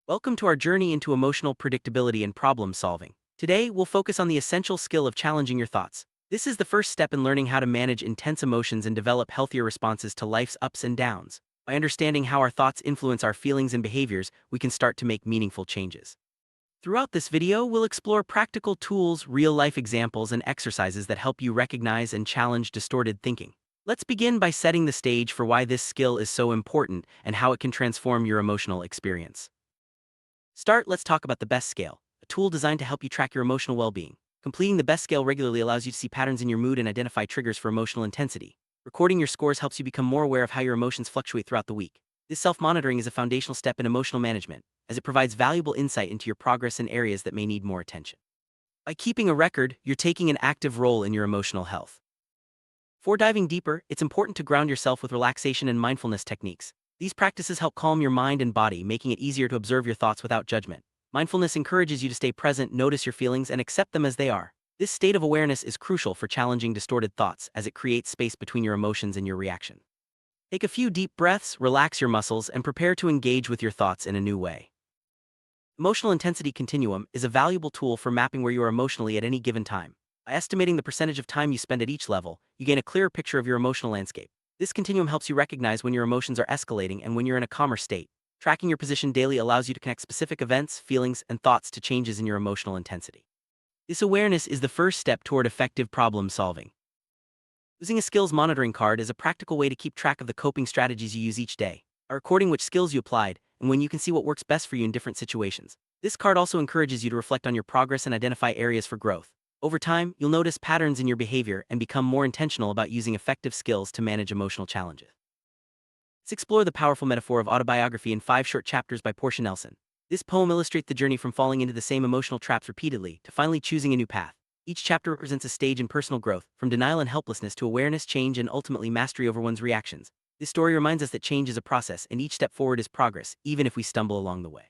Welcome to our journey into emotional predictability and problem solving. Today, we'll focus on the essential skill of challenging your thoughts. This is the first step in learning how to manage intense emotions and develop healthier responses to life's ups and downs. By understanding how our thoughts influence our feelings and behaviors, we can start to make meaningful changes. Throughout this video, we'll explore practical tools, real-life examples, and exercises that help you recognize and challenge distorted thinking. Let's begin by setting the stage for why this skill is so important and how it can transform your emotional experience. Let's talk about the BEST scale, a tool designed to help you track your emotional well-being. Completing the BEST scale regularly allows you to see patterns in your mood and identify triggers for emotional intensity. Recording your scores helps you become more aware of how your emotions fluctuate throughout the week. This self-monitoring is a foundational step in emotional management, as it provides valuable insight into your progress in areas that may need more attention. By keeping a record, you're taking an active role in your emotional health. Before diving deeper, it's important to ground yourself with relaxation and mindfulness techniques. These practices help calm your mind and body, making it easier to observe your thoughts without judgment. Mindfulness encourages you to stay present, notice your feelings, and accept them as they are. This state of awareness is crucial for challenging distorted thoughts, as it creates space between your emotions and your reaction. Take a few deep breaths, relax your muscles, and prepare to engage with your thoughts in a new way. Emotional Intensity Continuum is a valuable tool for mapping where you are emotionally at any given time. By estimating the percentage of time you spend at each level, you gain a clearer picture of your emotional landscape. This continuum helps you recognize when your emotions are escalating and when you're in a calmer state. Tracking your position daily allows you to connect specific events, feelings, and thoughts to changes in your emotional intensity. This awareness is the first step toward effective problem solving. Using a skills monitoring card is a practical way to keep track of the coping strategies you use each day, by recording which skills you applied, and when you can see what works best for you in different situations. This card also encourages you to reflect on your progress and identify areas for growth. Over time, you'll notice patterns in your behavior and become more intentional about using effective skills to manage emotional challenges. Let's explore the powerful metaphor of autobiography in 5 short chapters by Portia Nelson. This poem illustrates the journey from falling into the same emotional traps repeatedly to finally choosing a new path. Each chapter represents a stage in personal growth, from denial and helplessness to awareness, change, and ultimately mastery over one's reactions. This story reminds us that change is a process, and each step forward is progress, even if we stumble along the way.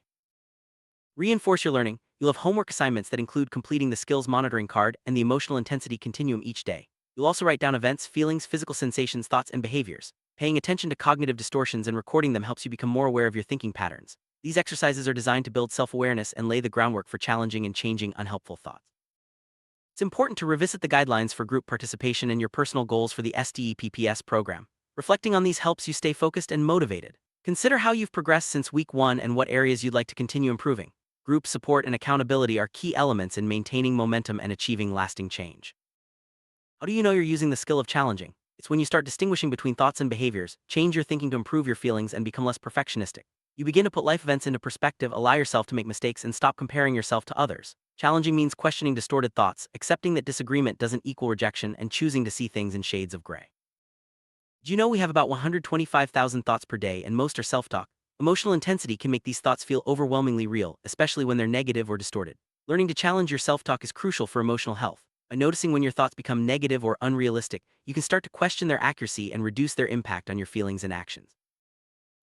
Reinforce your learning. You'll have homework assignments that include completing the skills monitoring card and the emotional intensity continuum each day. You'll also write down events, feelings, physical sensations, thoughts, and behaviors. Paying attention to cognitive distortions and recording them helps you become more aware of your thinking patterns. These exercises are designed to build self-awareness and lay the groundwork for challenging and changing unhelpful thoughts. It's important to revisit the guidelines for group participation and your personal goals for the STEPPS program. Reflecting on these helps you stay focused and motivated. Consider how you've progressed since week 1 and what areas you'd like to continue improving. Group support and accountability are key elements in maintaining momentum and achieving lasting change. How do you know you're using the skill of challenging? It's when you start distinguishing between thoughts and behaviors, change your thinking to improve your feelings, and become less perfectionistic. You begin to put life events into perspective, allow yourself to make mistakes, and stop comparing yourself to others. Challenging means questioning distorted thoughts, accepting that disagreement doesn't equal rejection, and choosing to see things in shades of gray. Do you know we have about 125,000 thoughts per day, and most are self-talk? Emotional intensity can make these thoughts feel overwhelmingly real, especially when they're negative or distorted. Learning to challenge your self-talk is crucial for emotional health. By noticing when your thoughts become negative or unrealistic, you can start to question their accuracy and reduce their impact on your feelings and actions.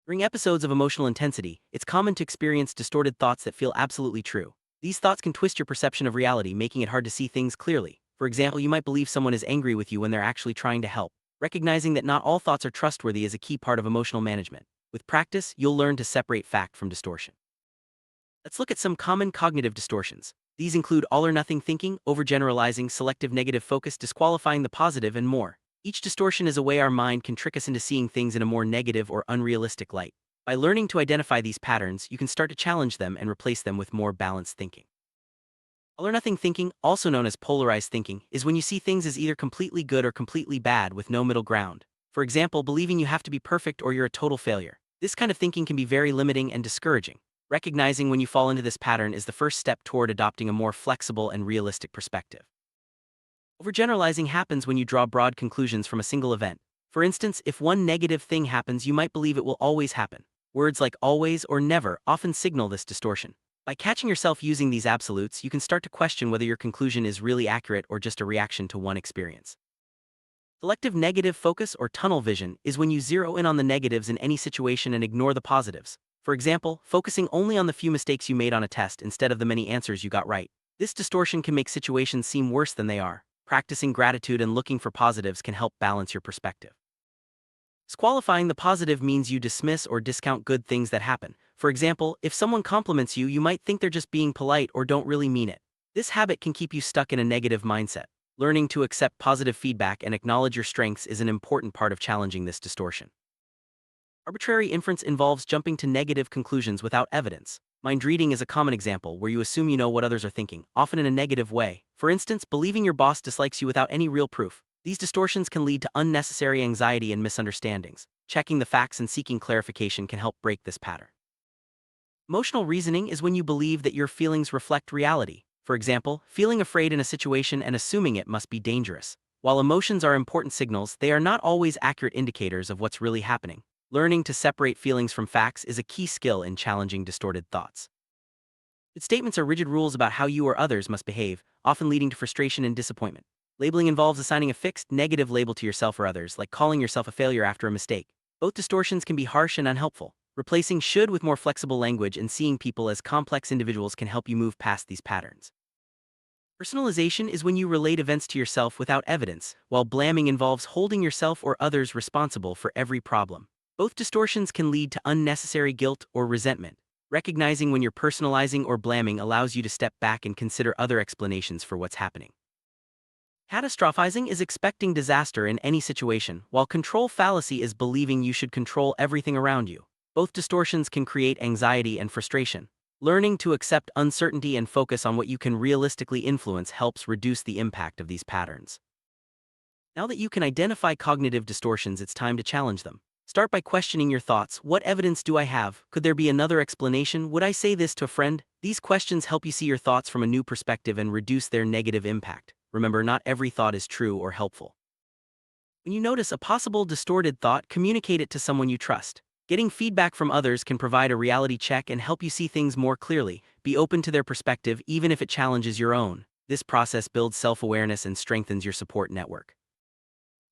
During episodes of emotional intensity, it's common to experience distorted thoughts that feel absolutely true. These thoughts can twist your perception of reality, making it hard to see things clearly. For example, you might believe someone is angry with you when they're actually trying to help. Recognizing that not all thoughts are trustworthy is a key part of emotional management. With practice, you'll learn to separate fact from distortion. Let's look at some common cognitive distortions. These include all-or-nothing thinking, overgeneralizing, selective negative focus, disqualifying the positive, and more. Each distortion is a way our mind can trick us into seeing things in a more negative or unrealistic light. By learning to identify these patterns, you can start to challenge them and replace them with more balanced thinking. All-or-nothing thinking, also known as polarized thinking, is when you see things as either completely good or completely bad with no middle ground. For example, believing you have to be perfect or you're a total failure. This kind of thinking can be very limiting and discouraging. Recognizing when you fall into this pattern is the first step toward adopting a more flexible and realistic perspective. Overgeneralizing happens when you draw broad conclusions from a single event. For instance, if one negative thing happens, you might believe it will always happen. Words like always or never often signal this distortion. By catching yourself using these absolutes, you can start to question whether your conclusion is really accurate or just a reaction to one experience. Selective negative focus or tunnel vision is when you zero in on the negatives in any situation and ignore the positives. For example, focusing only on the few mistakes you made on a test instead of the many answers you got right. This distortion can make situations seem worse than they are. Practicing gratitude and looking for positives can help balance your perspective. Disqualifying the positive means you dismiss or discount good things that happen. For example, if someone compliments you, you might think they're just being polite or don't really mean it. This habit can keep you stuck in a negative mindset. Learning to accept positive feedback and acknowledge your strengths is an important part of challenging this distortion. Arbitrary inference involves jumping to negative conclusions without evidence. Mind reading is a common example where you assume you know what others are thinking, often in a negative way. For instance, believing your boss dislikes you without any real proof. These distortions can lead to unnecessary anxiety and misunderstandings. Checking the facts and seeking clarification can help break this pattern. Emotional reasoning is when you believe that your feelings reflect reality. For example, feeling afraid in a situation and assuming it must be dangerous. While emotions are important signals, they are not always accurate indicators of what's really happening. Learning to separate feelings from facts is a key skill in challenging distorted thoughts. Its statements are rigid rules about how you or others must behave, often leading to frustration and disappointment. Labeling involves assigning a fixed, negative label to yourself or others, like calling yourself a failure after a mistake. Both distortions can be harsh and unhelpful. Replacing should with more flexible language and seeing people as complex individuals can help you move past these patterns. Personalization is when you relate events to yourself without evidence, while blaming involves holding yourself or others responsible for every problem. Both distortions can lead to unnecessary guilt or resentment. Recognizing when you're personalizing or blaming allows you to step back and consider other explanations for what's happening. Catastrophizing is expecting disaster in any situation, while control fallacy is believing you should control everything around you. Both distortions can create anxiety and frustration. Learning to accept uncertainty and focus on what you can realistically influence helps reduce the impact of these patterns. Now that you can identify cognitive distortions, it's time to challenge them. Start by questioning your thoughts. What evidence do I have? Could there be another explanation? Would I say this to a friend? These questions help you see your thoughts from a new perspective and reduce their negative impact. Remember, not every thought is true or helpful. When you notice a possible distorted thought, communicate it to someone you trust. Getting feedback from others can provide a reality check and help you see things more clearly. Be open to their perspective, even if it challenges your own. This process builds self-awareness and strengthens your support network.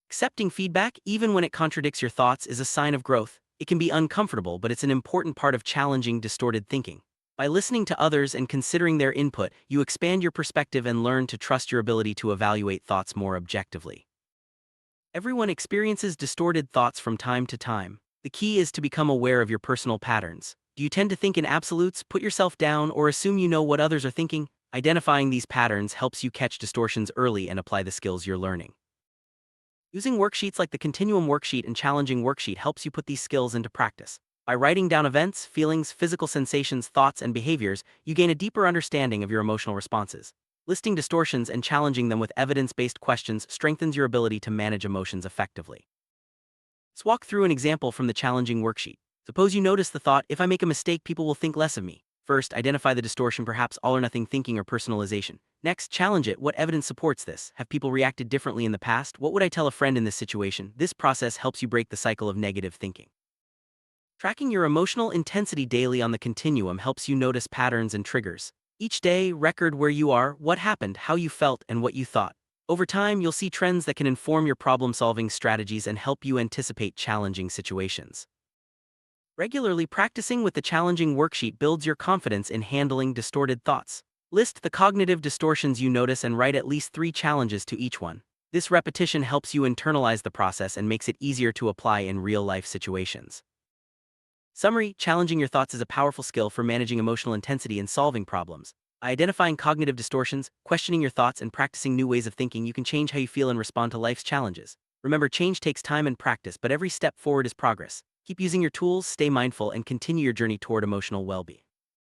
Accepting feedback, even when it contradicts your thoughts, is a sign of growth. It can be uncomfortable, but it's an important part of challenging distorted thinking. By listening to others and considering their input, you expand your perspective and learn to trust your ability to evaluate thoughts more objectively. Everyone experiences distorted thoughts from time to time. The key is to become aware of your personal patterns. Do you tend to think in absolutes, put yourself down, or assume you know what others are thinking? Identifying these patterns helps you catch distortions early and apply the skills you're learning. Using worksheets like the Continuum Worksheet and Challenging Worksheet helps you put these skills into practice. By writing down events, feelings, physical sensations, thoughts, and behaviors, you gain a deeper understanding of your emotional responses. Listing distortions and challenging them with evidence-based questions strengthens your ability to manage emotions effectively. Let's walk through an example from the Challenging Worksheet. Suppose you notice the thought, if I make a mistake, people will think less of me. First, identify the distortion, perhaps all-or-nothing thinking or personalization. Next, challenge it. What evidence supports this? Have people reacted differently in the past? What would I tell a friend in this situation? This process helps you break the cycle of negative thinking. Tracking your emotional intensity daily on the continuum helps you notice patterns and triggers. Each day, record where you are, what happened, how you felt, and what you thought. Over time, you'll see trends that can inform your problem-solving strategies and help you anticipate challenging situations. Regularly practicing with the Challenging Worksheet builds your confidence in handling distorted thoughts. List the cognitive distortions you notice and write at least 3 challenges to each one. This repetition helps you internalize the process and makes it easier to apply in real-life situations. Summary: challenging your thoughts is a powerful skill for managing emotional intensity and solving problems. By identifying cognitive distortions, questioning your thoughts, and practicing new ways of thinking, you can change how you feel and respond to life's challenges. Remember, change takes time and practice, but every step forward is progress. Keep using your tools, stay mindful, and continue your journey toward emotional well-being.